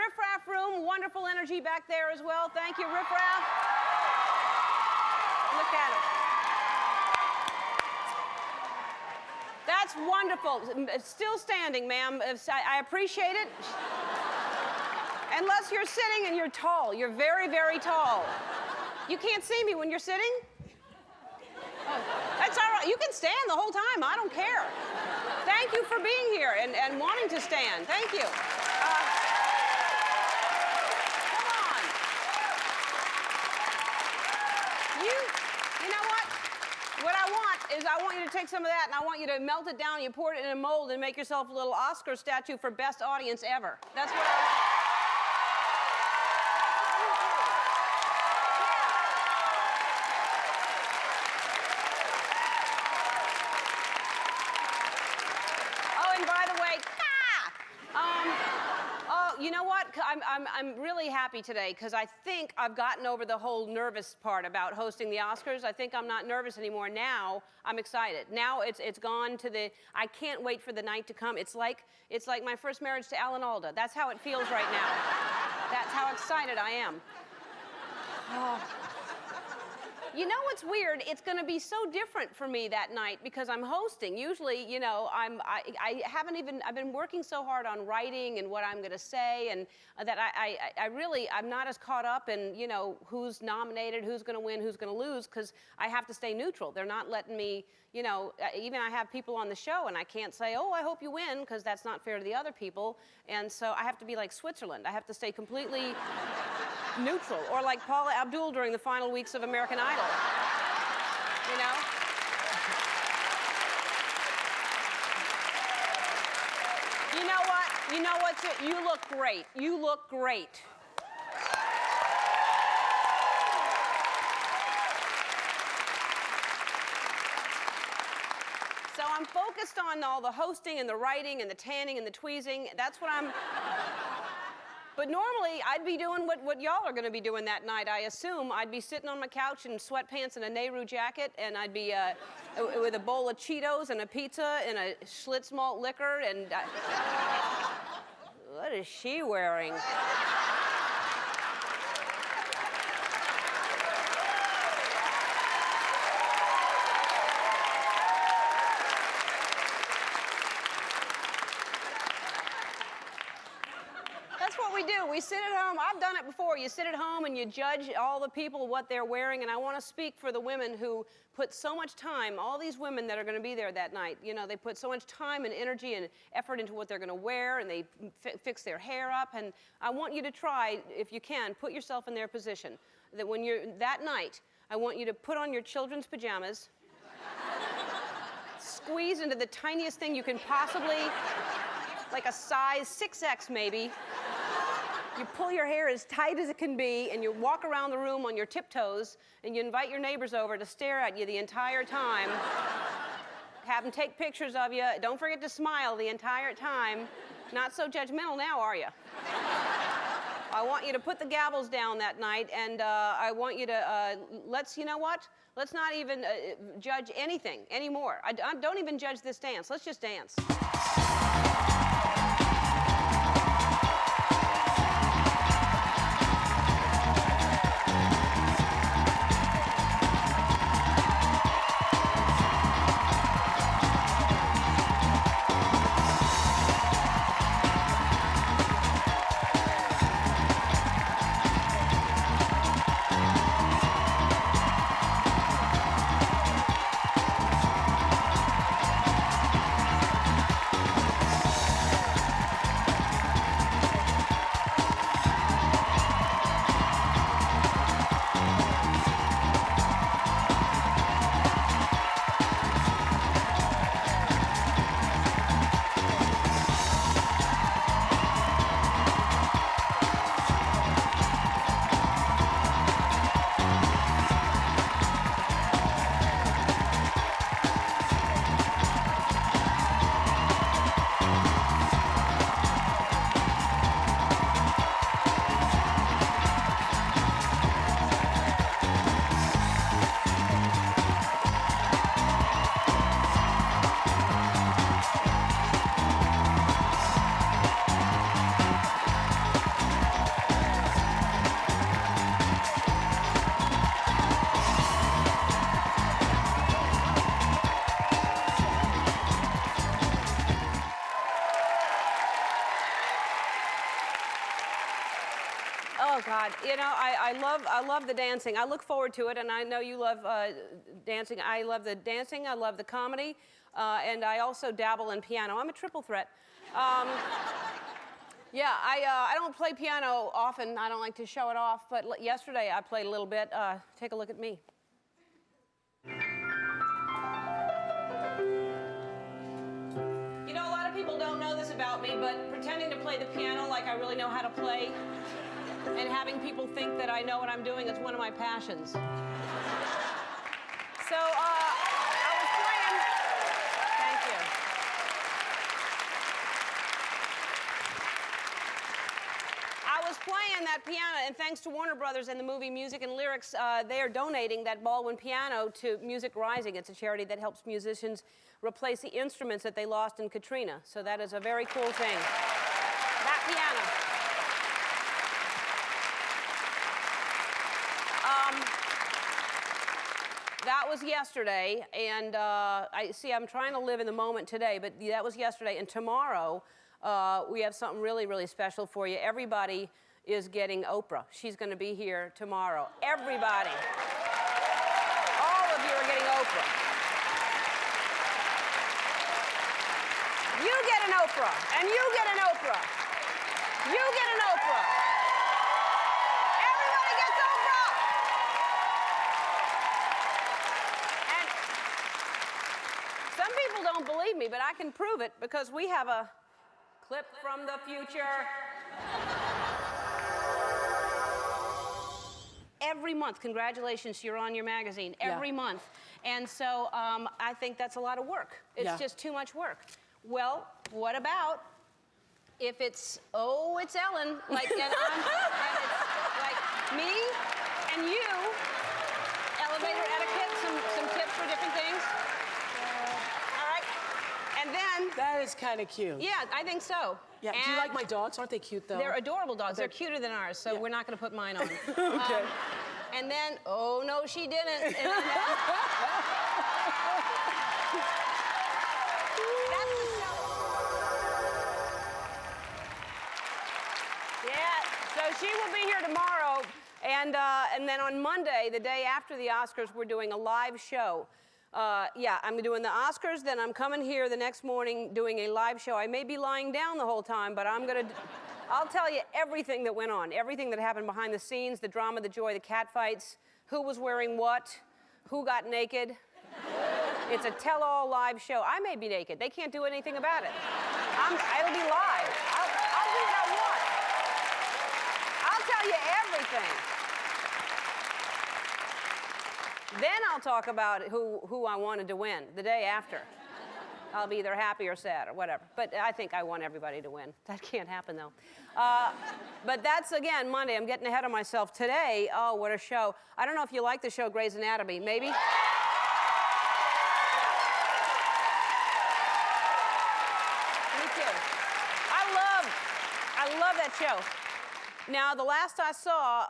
riffraff room, wonderful energy back there as well. Thank you, riffraff. Look at it. That's wonderful. Still standing, ma'am. I appreciate it. Unless you're sitting and you're tall. You're very, very tall. You can't see me when you're sitting? Oh, that's all right. You can stand the whole time. I don't care. Thank you for being here and wanting to stand. Thank you. Come on. You know what? What I want is I want you to take some of that and I want you to melt it down, you pour it in a mold and make yourself a little Oscar statue for best audience ever. That's what I want. You know what? I'm really happy today because I think I've gotten over the whole nervous part about hosting the Oscars. I think I'm not nervous anymore. Now I'm excited. Now it's gone to the. I can't wait for the night to come. It's like my first marriage to Alan Alda. That's how it feels right now. That's how excited I am. Oh. You know what's weird? It's going to be so different for me that night because I'm hosting. Usually, you know, I've been working so hard on writing and what I'm going to say, and that I'm not as caught up in, you know, who's nominated, who's going to win, who's going to lose, because I have to stay neutral. They're not letting me, you know, even I have people on the show and I can't say, oh, I hope you win, because that's not fair to the other people. And so I have to be like Switzerland. I have to stay completely neutral, or like Paula Abdul during the final weeks of American Idol. You know? You know what? You know what? You look great. You look great. So I'm focused on all the hosting and the writing and the tanning and the tweezing. That's what I'm... But normally, I'd be doing what y'all are going to be doing that night, I assume. I'd be sitting on my couch in sweatpants and a Nehru jacket, and I'd be with a bowl of Cheetos and a pizza and a Schlitz malt liquor, and... What is she wearing? We sit at home. I've done it before. You sit at home and you judge all the people, what they're wearing, and I want to speak for the women who put so much time, all these women that are going to be there that night. You know, they put so much time and energy and effort into what they're going to wear, and they fix their hair up, and I want you to try, if you can, put yourself in their position. That when you're, that night, I want you to put on your children's pajamas, squeeze into the tiniest thing you can possibly, like a size 6X maybe. You pull your hair as tight as it can be, and you walk around the room on your tiptoes, and you invite your neighbors over to stare at you the entire time. Have them take pictures of you. Don't forget to smile the entire time. Not so judgmental now, are you? I want you to put the gavels down that night, and I want you to, you know what? Let's not even judge anything anymore. Don't even judge this dance. Let's just dance. God, you know, I love the dancing. I look forward to it, and I know you love dancing. I love the dancing, I love the comedy, and I also dabble in piano. I'm a triple threat. Yeah, I don't play piano often. I don't like to show it off, but yesterday I played a little bit. Take a look at me. You know, a lot of people don't know this about me, but pretending to play the piano like I really know how to play and having people think that I know what I'm doing is one of my passions. So, I was playing. Thank you. I was playing that piano, and thanks to Warner Brothers and the movie Music and Lyrics, they are donating that Baldwin piano to Music Rising. It's a charity that helps musicians replace the instruments that they lost in Katrina. So that is a very cool thing. That piano. That was yesterday, and I'm trying to live in the moment today, but that was yesterday, and tomorrow we have something really, really special for you. Everybody is getting Oprah. She's going to be here tomorrow. Everybody. All of you are getting Oprah. You get an Oprah, and you get an Oprah. You get an Oprah. Everybody gets Oprah. And some people don't believe me, but I can prove it because we have a clip from the future. Every month, congratulations, you're on your magazine. Every month. And so I think that's a lot of work. It's just too much work. Well, what about if it's, oh, it's Ellen, like, and it's like me and you, elevator etiquette, some tips for different things. All right. And then. That is kind of cute. Yeah, I think so. Yeah. And do you like my dogs? Aren't they cute, though? They're adorable dogs. They're cuter than ours, so we're not going to put mine on. Okay. And then, oh, no, she didn't. And then, so she will be here tomorrow, and then on Monday, the day after the Oscars, we're doing a live show. I'm doing the Oscars, then I'm coming here the next morning doing a live show. I may be lying down the whole time, but I'll tell you everything that went on, everything that happened behind the scenes, the drama, the joy, the catfights, who was wearing what, who got naked. It's a tell-all live show. I may be naked. They can't do anything about it. It'll be live. I'll do what I want. I'll tell you everything. Then I'll talk about who I wanted to win the day after. I'll be either happy or sad or whatever. But I think I want everybody to win. That can't happen, though. But that's, again, Monday. I'm getting ahead of myself. Today, oh, what a show. I don't know if you like the show Grey's Anatomy. Maybe? I love that show. Now, the last I saw,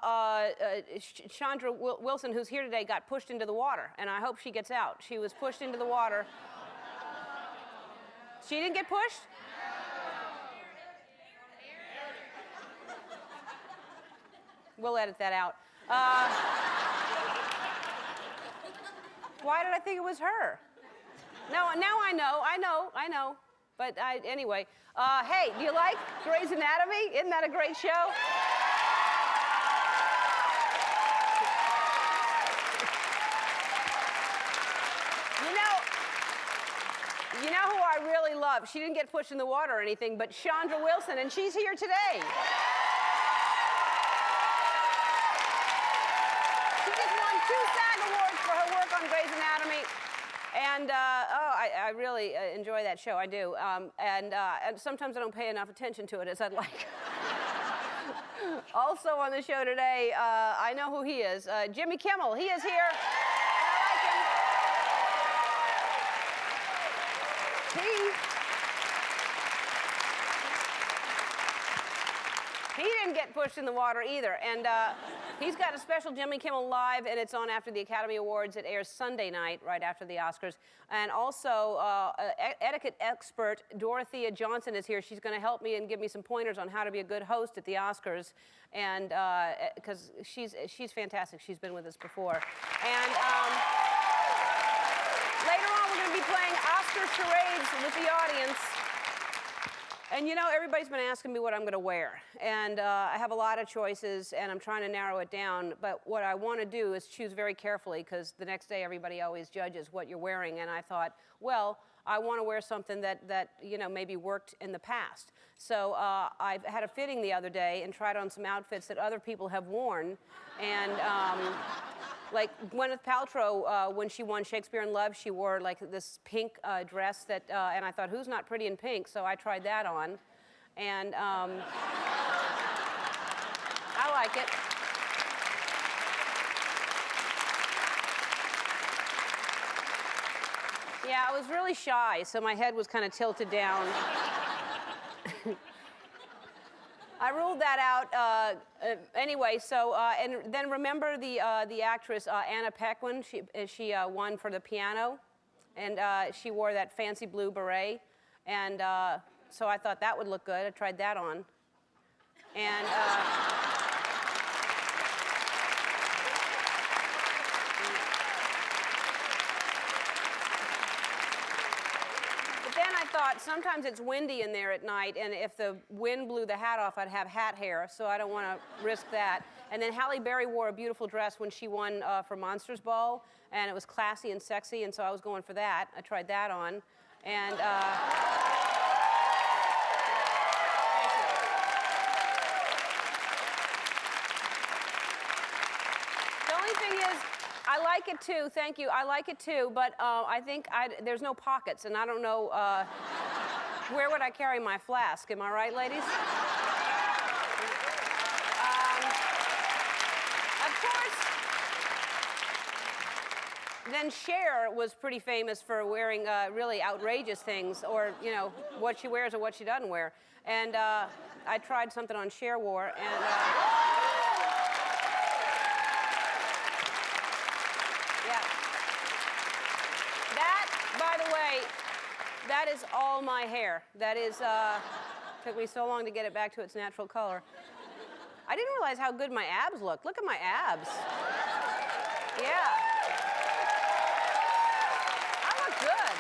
Chandra Wilson, who's here today, got pushed into the water, and I hope she gets out. She was pushed into the water. She didn't get pushed? We'll edit that out. Why did I think it was her? No, now I know. But anyway, hey, do you like Grey's Anatomy? Isn't that a great show? You know who I really love? She didn't get pushed in the water or anything, but Shandra Wilson, and she's here today. She just won 2 SAG Awards for her work on Grey's Anatomy. And, I really enjoy that show, I do. And sometimes I don't pay enough attention to it as I'd like. Also on the show today, I know who he is. Jimmy Kimmel, he is here. And I like him. He didn't get pushed in the water either. And he's got a special Jimmy Kimmel Live, and it's on after the Academy Awards. It airs Sunday night, right after the Oscars. And also, etiquette expert Dorothea Johnson is here. She's going to help me and give me some pointers on how to be a good host at the Oscars, and because she's fantastic. She's been with us before. And later on, we're going to be playing Oscar charades with the audience. And you know, everybody's been asking me what I'm going to wear. And I have a lot of choices, and I'm trying to narrow it down. But what I want to do is choose very carefully, because the next day everybody always judges what you're wearing. And I thought, well, I want to wear something that you know, maybe worked in the past. So I had a fitting the other day and tried on some outfits that other people have worn. And like Gwyneth Paltrow, when she won Shakespeare in Love, she wore like this pink dress that, and I thought, who's not pretty in pink? So I tried that on, and I like it. Yeah, I was really shy, so my head was kind of tilted down. I ruled that out anyway. So, and then remember the actress Anna Paquin? She won for The Piano, and she wore that fancy blue beret, and so I thought that would look good. I tried that on, and. Thought sometimes it's windy in there at night, and if the wind blew the hat off, I'd have hat hair, so I don't want to risk that. And then Halle Berry wore a beautiful dress when she won for Monsters Ball, and it was classy and sexy, and so I was going for that. I tried that on, and the only thing is, I like it too, thank you, I like it too, but I think there's no pockets, and I don't know, where would I carry my flask? Am I right, ladies? Of course, then Cher was pretty famous for wearing really outrageous things, or, you know, what she wears or what she doesn't wear. And I tried something on Cher wore, and... That is all my hair. That is, took me so long to get it back to its natural color. I didn't realize how good my abs look. Look at my abs. Yeah. I look good.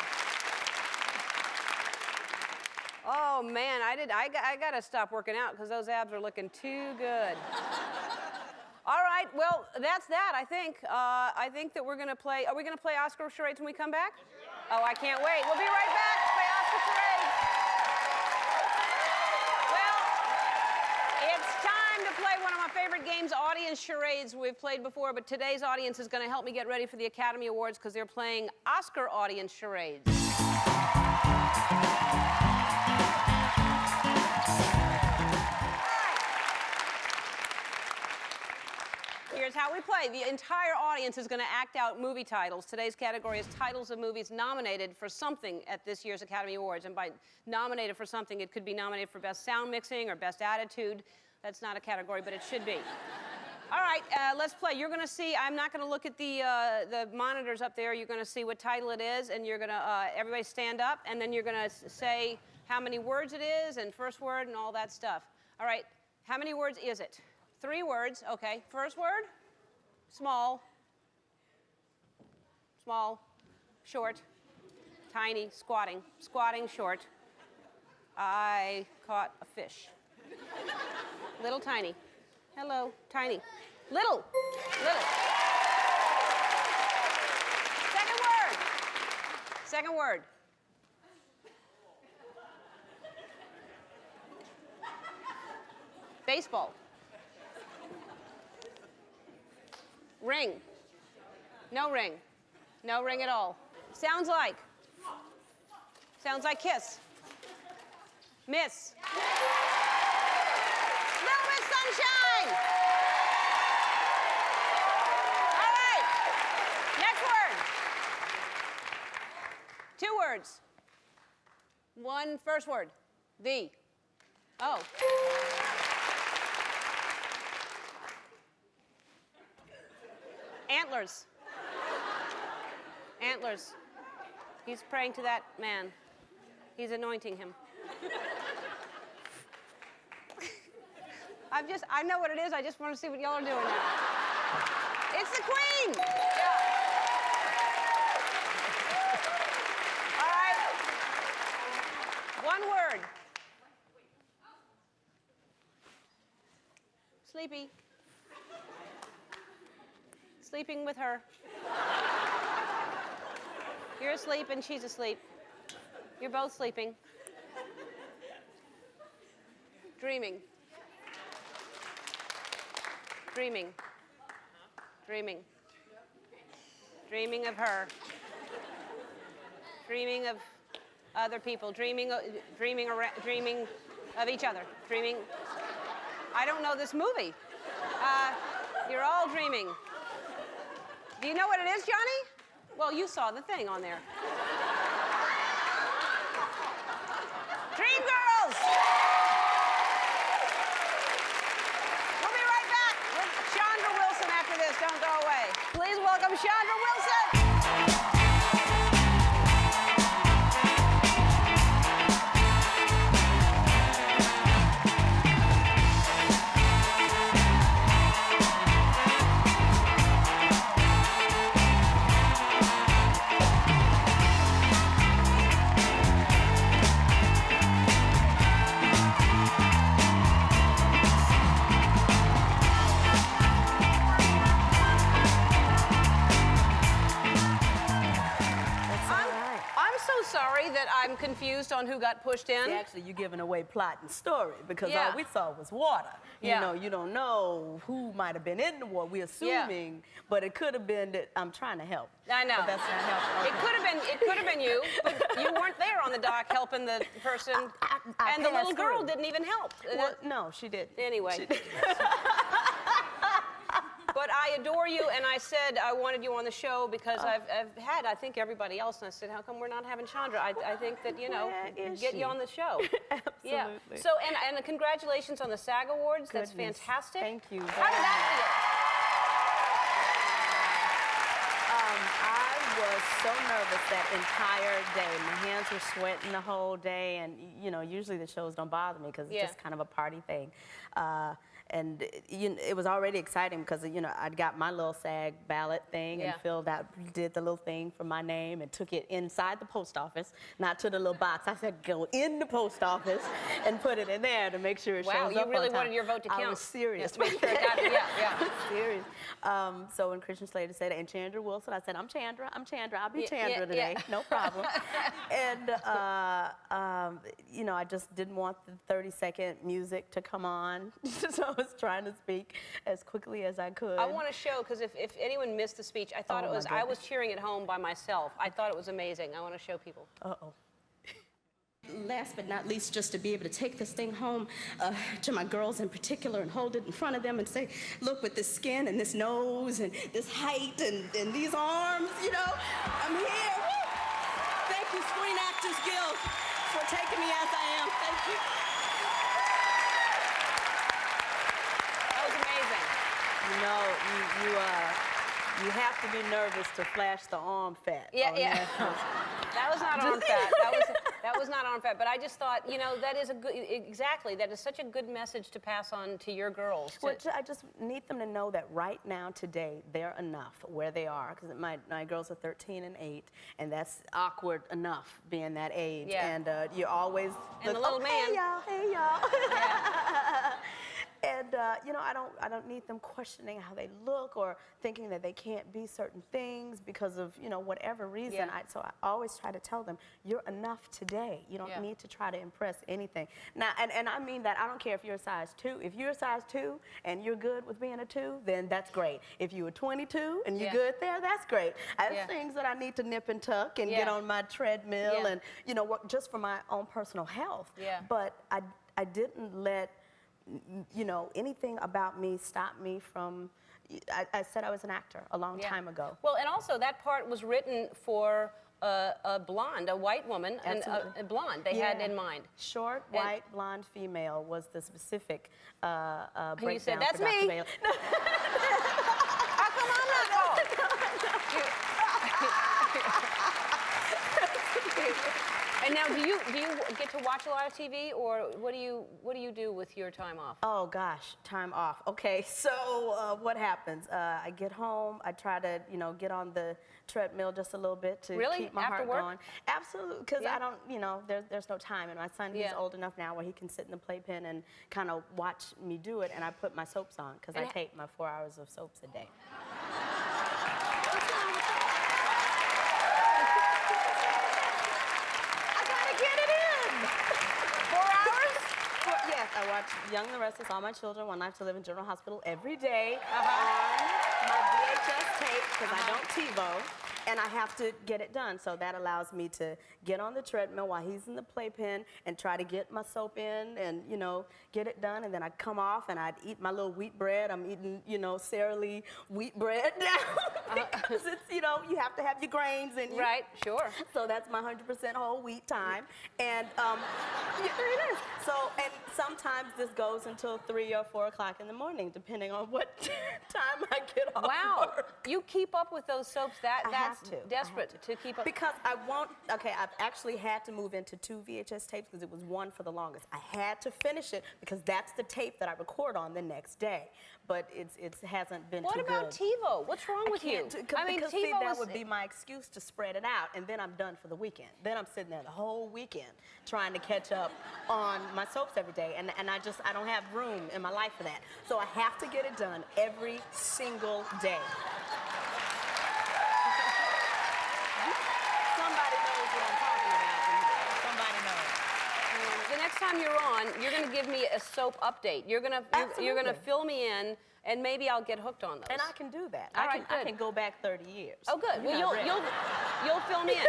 Oh man, I gotta stop working out because those abs are looking too good. All right, well, that's that, I think. I think that we're gonna play, are we gonna play Oscar charades when we come back? Oh, I can't wait. We'll be right back to play Oscar charades. Well, it's time to play one of my favorite games, audience charades. We've played before, but today's audience is gonna help me get ready for the Academy Awards because they're playing Oscar audience charades. Here's how we play. The entire audience is going to act out movie titles. Today's category is titles of movies nominated for something at this year's Academy Awards. And by nominated for something, it could be nominated for Best Sound Mixing or Best Attitude. That's not a category, but it should be. All right, let's play. You're going to see, I'm not going to look at the monitors up there. You're going to see what title it is, and you're going to, everybody stand up, and then you're going to say how many words it is, and first word, and all that stuff. All right, how many words is it? 3 words, okay. First word, small, short, tiny, squatting, short. I caught a fish. Little, tiny. Hello, tiny. Little. Second word. Baseball. Ring. No ring. No ring at all. Sounds like kiss. Miss. Little Miss Sunshine. All right. Next word. 2 words. 1 first word. The. Oh. Antlers. Antlers. He's praying to that man. He's anointing him. I know what it is. I just want to see what y'all are doing now. It's the Queen. Yeah. All right. One word. Sleepy. Sleeping with her. You're asleep and she's asleep. You're both sleeping. Dreaming. Dreaming. Dreaming. Dreaming of her. Dreaming of other people. Dreaming of each other. Dreaming. I don't know this movie. You're all dreaming. Do you know what it is, Johnny? Well, you saw the thing on there. Dream Girls! We'll be right back with Chandra Wilson after this. Don't go away. Please welcome Chandra Wilson! Sorry that I'm confused on who got pushed in. See, actually, you're giving away plot and story because Yeah. all we saw was water. Yeah. You know, you don't know who might have been in the water. We're assuming, but it could have been that I'm trying to help. I know. But that's not helping. It could have been you, but you weren't there on the dock helping the person, I and the little passed girl through. didn't even help. Well, no, she didn't. Anyway. She didn't. But I adore you, and I said I wanted you on the show because I've had, I think, everybody else, and I said, how come we're not having Chandra? I think that, you know, Where is get she? you on the show. Absolutely. Yeah. So, and congratulations on the SAG Awards. That's Goodness. fantastic. Thank you. How did that I was so nervous that entire day. My hands were sweating the whole day, and you know, usually the shows don't bother me because it's just kind of a party thing. And it was already exciting because you know I'd got my little SAG ballot thing and filled out, did the little thing for my name and took it inside the post office, not to the little box. I said go in the post office and put it in there to make sure it shows up on time. Wow, you really wanted your vote to count. I was serious. To make sure it got, yeah. Serious. So when Christian Slater said, and Chandra Wilson, I said, I'm Chandra. I'll be Chandra today. No problem. And, you know, I just didn't want the 30-second music to come on. So I was trying to speak as quickly as I could. I want to show, because if anyone missed the speech, I thought I was cheering at home by myself. I thought it was amazing. I want to show people. Uh-oh. Last but not least, just to be able to take this thing home to my girls in particular and hold it in front of them and say, look, with this skin and this nose and this height and these arms, you know, I'm here. Woo! Thank you, Screen Actors Guild, for taking me as I am. Thank you. That was amazing. You know, you have to be nervous to flash the arm fat. Yeah. That was not arm fat. That was not arm fat. But I just thought, you know, that is that is such a good message to pass on to your girls. Well, I just need them to know that right now, today, they're enough where they are. Because my girls are 13 and 8, and that's awkward enough being that age. Yeah. And you always And the little man. Hey y'all. Yeah. And you know, I don't need them questioning how they look or thinking that they can't be certain things because of, you know, whatever reason. Yeah. So I always try to tell them, you're enough today. You don't need to try to impress anything. Now, and I mean that I don't care if you're a size 2. If you're a size 2 and you're good with being a 2, then that's great. If you're a 22 and you're good there, that's great. I have things that I need to nip and tuck and get on my treadmill and, you know, work just for my own personal health. Yeah. But I didn't let, you know, anything about me stop me from, I said I was an actor a long time ago. Well, and also that part was written for a blonde, a white woman, and a blonde they had in mind. Short, white, blonde female was the specific breakdown. And you said, that's for Dr. me. Bailey. How come I'm not called? And now, do you get to watch a lot of TV, or what do you do with your time off? Oh gosh, time off. Okay, so what happens? I get home. I try to, get on the treadmill just a little bit to keep my After heart work? going. Absolutely, because I don't, there's no time. And my son, he's old enough now where he can sit in the playpen and kind of watch me do it. And I put my soaps on because I take my 4 hours of soaps a day. Yes, I watch Young and the Restless, All My Children, One Life to Live in General Hospital every day on my VHS tape because I don't TiVo, and I have to get it done. So that allows me to get on the treadmill while he's in the playpen and try to get my soap in and, get it done. And then I'd come off and I'd eat my little wheat bread. I'm eating, Sara Lee wheat bread now because it's, you have to have your grains in you. Right, sure. So that's my 100% whole wheat time. And it is. So, and sometimes this goes until 3 or 4 o'clock in the morning, depending on what time I get off work. You keep up with those soaps. That's to. desperate to keep up. Because I've actually had to move into 2 VHS tapes because it was 1 for the longest. I had to finish it because that's the tape that I record on the next day. But it hasn't been too good. What about TiVo? What's wrong with you? Because see, that would be my excuse to spread it out, and then I'm done for the weekend. Then I'm sitting there the whole weekend trying to catch up on my soaps every day, and I don't have room in my life for that. So I have to get it done every single day. Somebody knows what I'm talking about in here. Somebody knows. The next time you're on, you're going to give me a soap update. You're going to fill me in, and maybe I'll get hooked on those. And I can do that. All right, I can go back 30 years. Oh, good. Well, you'll fill me in.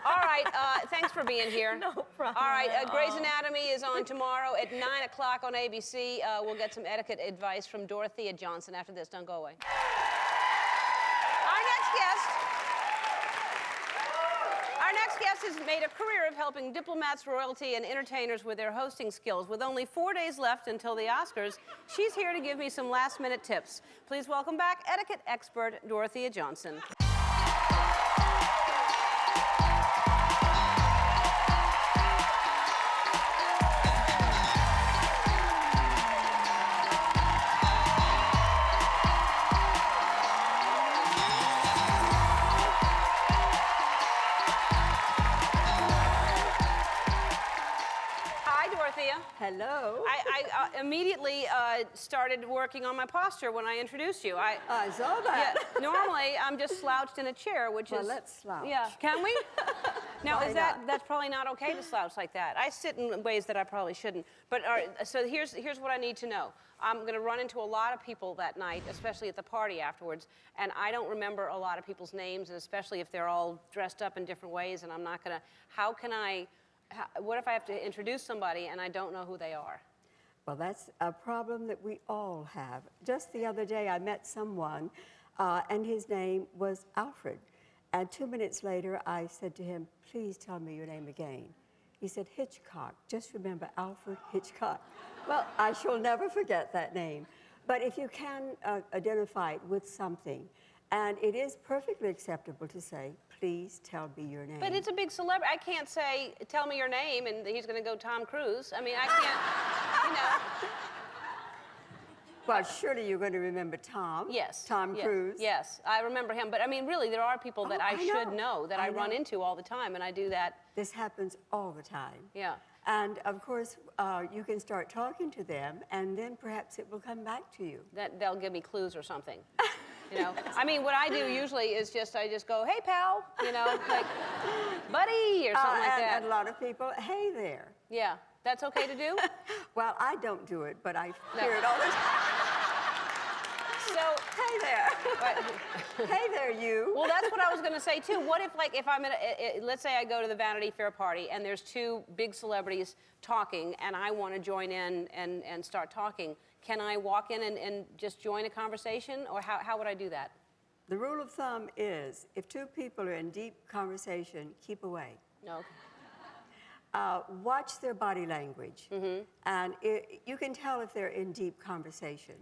All right. Thanks for being here. No problem. All right. Grey's Anatomy is on tomorrow at 9 o'clock on ABC. We'll get some etiquette advice from Dorothea Johnson after this. Don't go away. Our next guest has made a career of helping diplomats, royalty, and entertainers with their hosting skills. With only 4 days left until the Oscars, she's here to give me some last-minute tips. Please welcome back etiquette expert Dorothea Johnson. Hello. I immediately started working on my posture when I introduced you. I saw that. Yeah, normally, I'm just slouched in a chair, which is... Well, let's slouch. Yeah, can we? Now, Why not? That's probably not okay to slouch like that. I sit in ways that I probably shouldn't. But, so here's what I need to know. I'm going to run into a lot of people that night, especially at the party afterwards, and I don't remember a lot of people's names, and especially if they're all dressed up in different ways, and I'm not going to... what if I have to introduce somebody and I don't know who they are? Well, that's a problem that we all have. Just the other day, I met someone, and his name was Alfred. And 2 minutes later, I said to him, please tell me your name again. He said, Hitchcock. Just remember Alfred Hitchcock. Well, I shall never forget that name. But if you can identify it with something, and it is perfectly acceptable to say, please tell me your name. But it's a big celebrity. I can't say, tell me your name, and he's going to go Tom Cruise. I mean, I can't, Well, surely you're going to remember Tom. Yes. Tom Cruise. Yes, I remember him. But, I mean, really, there are people that I should know, that I run into all the time, and I do that. This happens all the time. Yeah. And, of course, you can start talking to them, and then perhaps it will come back to you. They'll give me clues or something. I mean, what I do usually is I just go, hey, pal, like, buddy, or something like that. And a lot of people, hey there. Yeah, that's okay to do? Well, I don't do it, but I hear it all the time. So, hey there. Hey there, you. Well, that's what I was going to say, too. What if I'm let's say I go to the Vanity Fair party, and there's 2 big celebrities talking, and I want to join in and start talking. Can I walk in and just join a conversation, or how would I do that? The rule of thumb is, if 2 people are in deep conversation, keep away. No. Watch their body language, and you can tell if they're in deep conversation.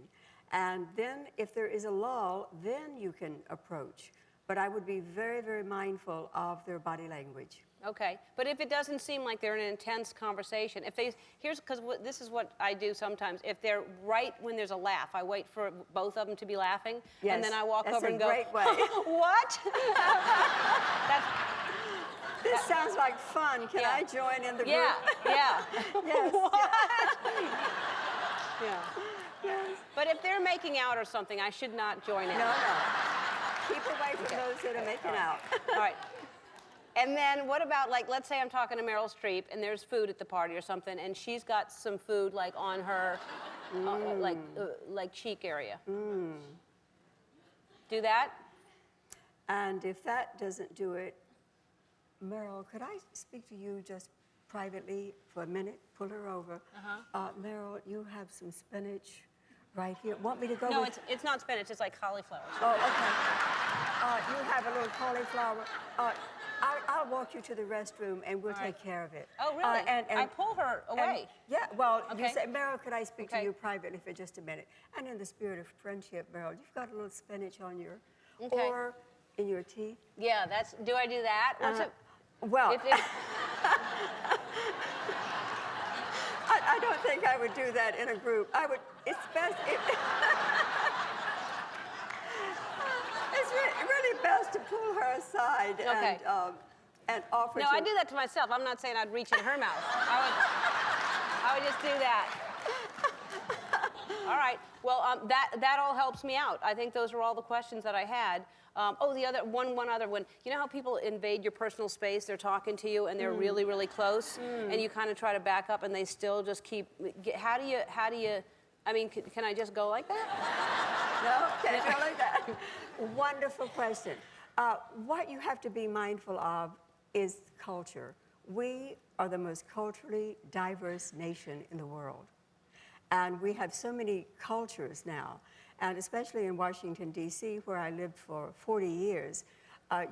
And then, if there is a lull, then you can approach. but I would be very, very mindful of their body language. Okay, but if it doesn't seem like they're in an intense conversation, if they, because this is what I do sometimes, if they're right when there's a laugh, I wait for both of them to be laughing, Yes, and then I walk that's over a and go, great way. what? This sounds like fun. Can Yeah. I join in the Yeah, group? yeah. Yes. Yeah. Yes. But if they're making out or something, I should not join in. No, no. Keep away from those that are making out. All right. And then what about, like, let's say I'm talking to Meryl Streep and there's food at the party or something, and she's got some food, like, on her, like, cheek area. Do that? And if that doesn't do it, Meryl, could I speak to you just privately for a minute? Pull her over. Meryl, you have some spinach right here. Want me to go No, with... it's not spinach. It's like cauliflower. Oh, okay. You have a little cauliflower. I'll walk you to the restroom and we'll take care of it. Oh, really? And I pull her away. Yeah, well, you Okay. say, Meryl, could I speak to Okay. you privately for just a minute? And in the spirit of friendship, Meryl, you've got a little spinach on your, Okay. or in your teeth. Yeah, that's, do I do that? What's it? Well, If I don't think I would do that in a group. I would, it's best, it's really best to pull her aside Okay. and offer No, to... I do that to myself. I'm not saying I'd reach in her mouth. I would just do that. All right. Well, that all helps me out. I think those are all the questions that I had. The other one other one. You know how people invade your personal space? They're talking to you and they're really, really close, and you kind of try to back up, and they still just keep. How do you? I mean, can I just go like that? No, can't go like that. Wonderful question. What you have to be mindful of is culture. We are the most culturally diverse nation in the world. And we have so many cultures now. And especially in Washington, D.C., where I lived for 40 years,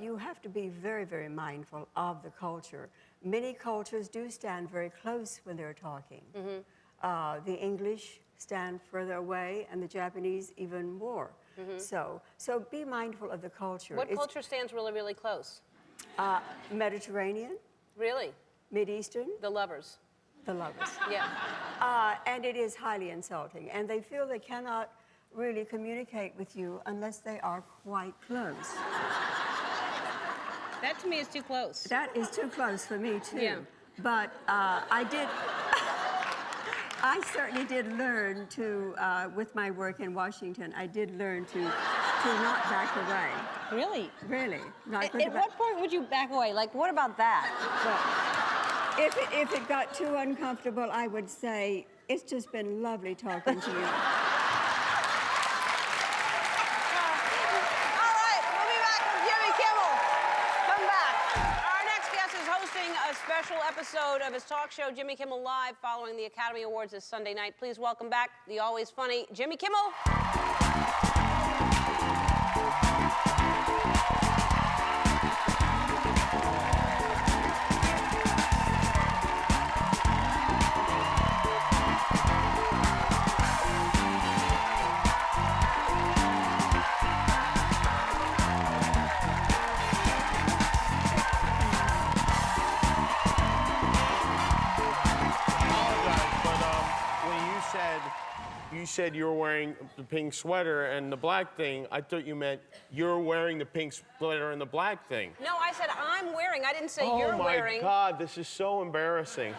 you have to be very, very mindful of the culture. Many cultures do stand very close when they're talking. The English stand further away, and the Japanese even more. So be mindful of the culture. What culture stands really, really close? Mediterranean, Really? Mideastern, The lovers. the lovers. Yeah. And it is highly insulting. And they feel they cannot really communicate with you unless they are quite close. That to me is too close. That is too close for me, too. Yeah. But I certainly did learn to, with my work in Washington, I did learn to not back away. Really? Really. Not At going to what point would you back away? Like, what about that? If it got too uncomfortable, I would say, it's just been lovely talking to you. All right, we'll be back with Jimmy Kimmel. Come back. Our next guest is hosting a special episode of his talk show, Jimmy Kimmel Live, following the Academy Awards this Sunday night. Please welcome back the always funny Jimmy Kimmel. You said you were wearing the pink sweater and the black thing. I thought you meant you're wearing the pink sweater and the black thing. No, I said I'm wearing. I didn't say you're wearing. Oh, my God, this is so embarrassing.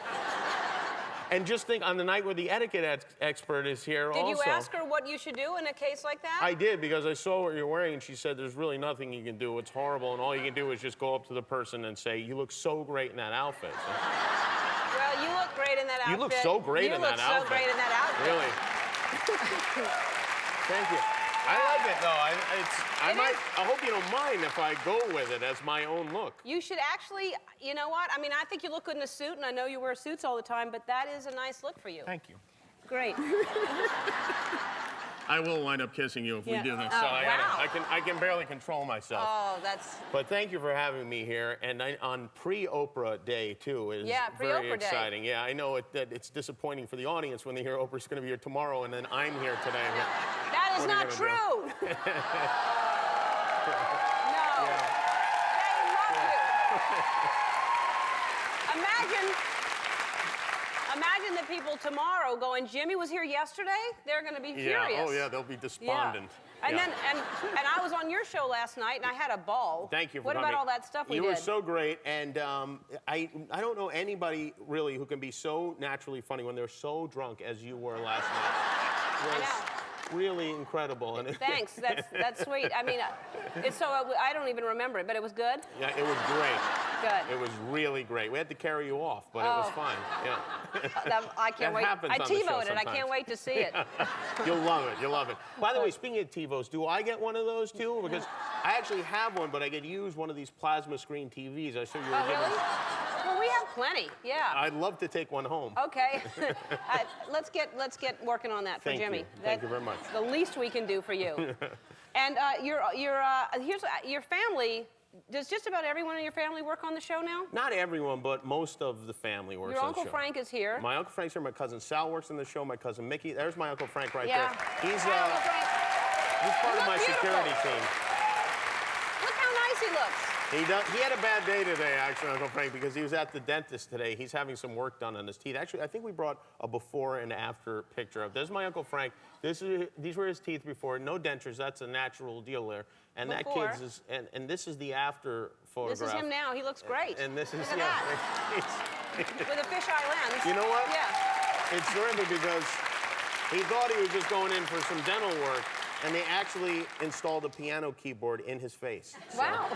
And just think, on the night where the etiquette expert is here Did also. you ask her what you should do in a case like that? I did, because I saw what you're wearing, and she said there's really nothing you can do. It's horrible, and all you can do is just go up to the person and say, you look so great in that outfit. Well, you look great in that outfit. You look so great in that outfit. You look so great in that outfit. Really. Thank you. I like it, though. I hope you don't mind if I go with it as my own look. You should actually, you know what? I mean, I think you look good in a suit, and I know you wear suits all the time, but that is a nice look for you. Thank you. Great. I will wind up kissing you if we do this. Oh, So wow. I can barely control myself. Oh, that's... But thank you for having me here, and on pre-Oprah day too is very pre-Oprah day. exciting. Yeah, I know that it's disappointing for the audience when they hear Oprah's going to be here tomorrow, and then I'm here today. That is What are not you gonna true. No. Imagine the people tomorrow going, Jimmy was here yesterday? They're going to be furious. Oh yeah, they'll be despondent. Yeah. And Yeah. then I was on your show last night and I had a ball. Thank you for What coming. about all that stuff we did? You were so great, and I don't know anybody really who can be so naturally funny when they're so drunk as you were last night. It was I know. really incredible. And Thanks. That's sweet. I mean, it's so I don't even remember it, but it was good. yeah, it was great. Good. It was really great. We had to carry you off, but it was fine. Yeah. I can't That wait. happens I on the show TiVoed it. I sometimes. can't wait to see it. You'll love it. You'll love it. By the way, speaking of TiVos, do I get one of those too? Because I actually have one, but I get to use one of these plasma screen TVs. I show you. Oh, really? Well, we have plenty. Yeah. I'd love to take one home. Okay. Let's get working on that for Thank Jimmy. you. Thank you very much. The least we can do for you. And here's your family. Does just about everyone in your family work on the show now? Not everyone, but most of the family works Your on Uncle the show. Frank is here. My Uncle Frank's here. My cousin Sal works on the show. My cousin Mickey. There's my Uncle Frank right Yeah. there. He's Hi, Uncle Frank. he's part You of my look beautiful. security team. Look how nice he looks. He had a bad day today, actually, Uncle Frank, because he was at the dentist today. He's having some work done on his teeth. Actually, I think we brought a before and after picture of. There's my Uncle Frank. These were his teeth before. No dentures. That's a natural deal there. And Before. that kid's and this is the after photograph. This is him now. He looks great. And this is Look at with a fisheye lens. You know what? Yeah. It's terrific because he thought he was just going in for some dental work, and they actually installed a piano keyboard in his face. So, Wow.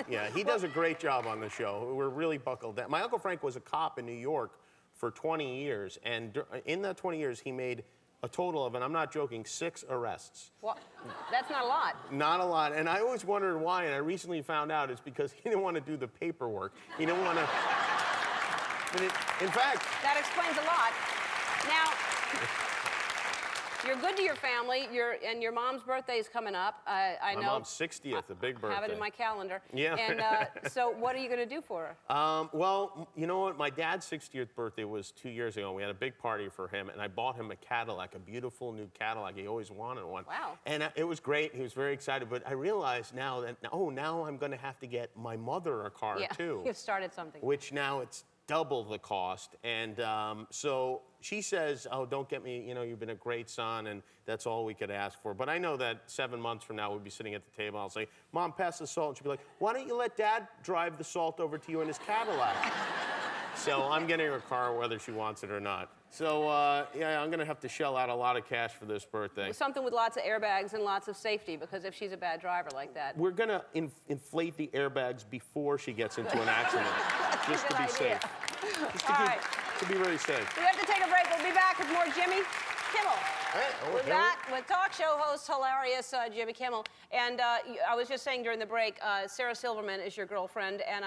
yeah, he does a great job on the show. We're really buckled down. My Uncle Frank was a cop in New York for 20 years, and in that 20 years, he made a total of, and I'm not joking, 6 arrests. Well, that's not a lot. Not a lot, and I always wondered why, and I recently found out it's because he didn't want to do the paperwork. He didn't want to. In fact, That explains a lot. Now, you're good to your family. And your mom's birthday is coming up. I know. my mom's 60th, a big birthday. I have it in my calendar. Yeah. And so, what are you going to do for her? Well, you know what? My dad's 60th birthday was 2 years ago. We had a big party for him, and I bought him a Cadillac, a beautiful new Cadillac. He always wanted one. Wow. And it was great. He was very excited. But I realized now that, now I'm going to have to get my mother a car, Yeah, too. you've started something. Which now it's double the cost. And so she says, oh, don't get me, you've been a great son, and that's all we could ask for. But I know that 7 months from now, we'll be sitting at the table, I'll say, Mom, pass the salt. And she'll be like, why don't you let Dad drive the salt over to you in his Cadillac? So I'm getting her a car whether she wants it or not. So, yeah, I'm going to have to shell out a lot of cash for this birthday. Something with lots of airbags and lots of safety, because if she's a bad driver like that. We're going to inflate the airbags before she gets into an accident, just to Good be idea. safe. Just All right. to be very safe. We have to take a break. We'll be back with more Jimmy Kimmel. With here we- that, with talk show host, hilarious Jimmy Kimmel. And I was just saying during the break, Sarah Silverman is your girlfriend, and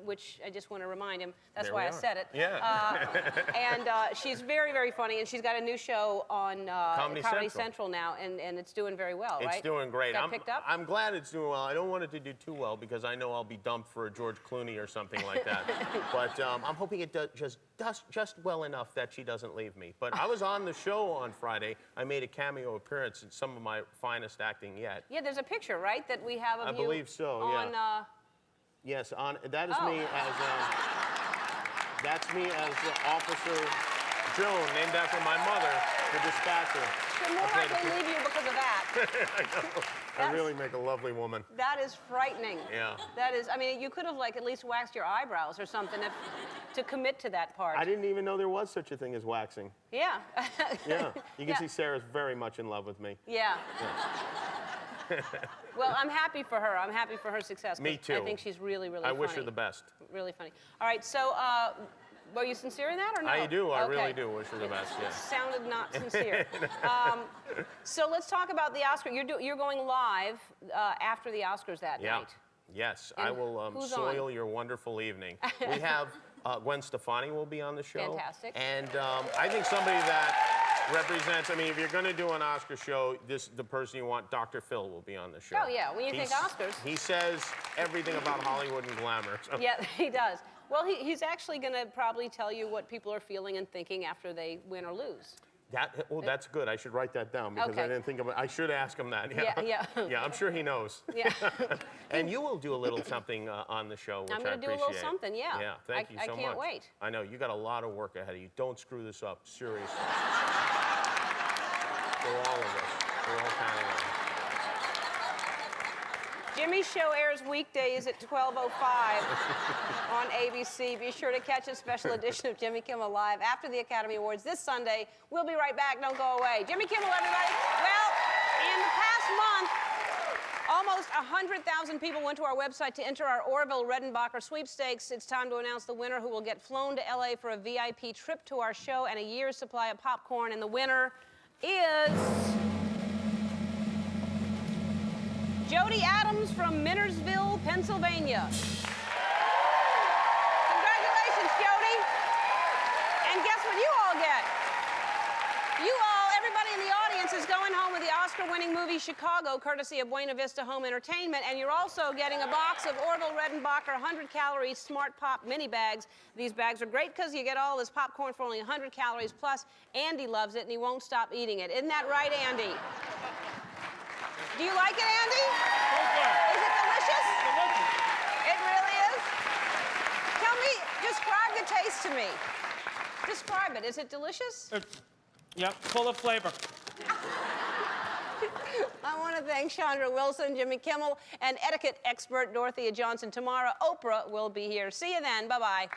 which I just want to remind him, that's There why we I are. said it. Yeah. And she's very, very funny, and she's got a new show on Comedy Central now, and it's doing very well, right? It's doing great. Got picked up? I'm glad it's doing well. I don't want it to do too well because I know I'll be dumped for a George Clooney or something like that. But I'm hoping it does just well enough that she doesn't leave me. But I was on the show on Friday. I made a cameo appearance in some of my finest acting yet. Yeah, there's a picture, right, that we have of I you believe so, on, yeah. Yes, that is Oh. me as that's me as Officer Joan, named after my mother, the dispatcher. She'll more likely leave you because of that. I know. I really make a lovely woman. That is frightening. Yeah. That is, I mean, you could have at least waxed your eyebrows or something to commit to that part. I didn't even know there was such a thing as waxing. Yeah. Yeah. You can Yeah. see Sarah's very much in love with me. Yeah. Well, I'm happy for her. I'm happy for her success. 'cause Me too. I think she's really, really funny. I wish her the best. Really funny. All right, so were you sincere in that or no? I do. I Okay. really do wish her the best. Yeah. Sounded not sincere. So let's talk about the Oscar. You're going live after the Oscars that Yeah. night. Yes, And I will who's soil on? your wonderful evening. We have Gwen Stefani will be on the show. Fantastic. And I think somebody that represents. I mean, if you're going to do an Oscar show, the person you want, Dr. Phil, will be on the show. Oh, yeah, when you think Oscars. He says everything about Hollywood and glamour. So. Yeah, he does. Well, he's actually going to probably tell you what people are feeling and thinking after they win or lose. That's good. I should write that down because Okay. I didn't think of it. I should ask him that. Yeah. Yeah, I'm sure he knows. Yeah. And you will do a little something on the show, which I'm I going to do a little appreciate. something, yeah. Yeah, thank you so much. I can't wait. I know, you got a lot of work ahead of you. Don't screw this up, seriously. For all of us. We're all counting on you. Jimmy's show airs weekdays at 12:05 on ABC. Be sure to catch a special edition of Jimmy Kimmel Live after the Academy Awards this Sunday. We'll be right back. Don't go away. Jimmy Kimmel, everybody. Well, in the past month, almost 100,000 people went to our website to enter our Orville Redenbacher Sweepstakes. It's time to announce the winner, who will get flown to LA for a VIP trip to our show and a year's supply of popcorn. And the winner is Jody Adams from Minnersville, Pennsylvania. Congratulations, Jody. And guess what you all get? You all, everybody in the audience, is going home with the Oscar-winning movie Chicago, courtesy of Buena Vista Home Entertainment, and you're also getting a box of Orville Redenbacher 100-calorie Smart Pop mini bags. These bags are great because you get all this popcorn for only 100 calories, plus Andy loves it and he won't stop eating it. Isn't that right, Andy? Do you like it, Andy? Is it delicious? It really is? Tell me, describe the taste to me. Describe it. Is it delicious? Yep, full of flavor. I want to thank Chandra Wilson, Jimmy Kimmel, and etiquette expert Dorothea Johnson. Tomorrow, Oprah will be here. See you then. Bye-bye.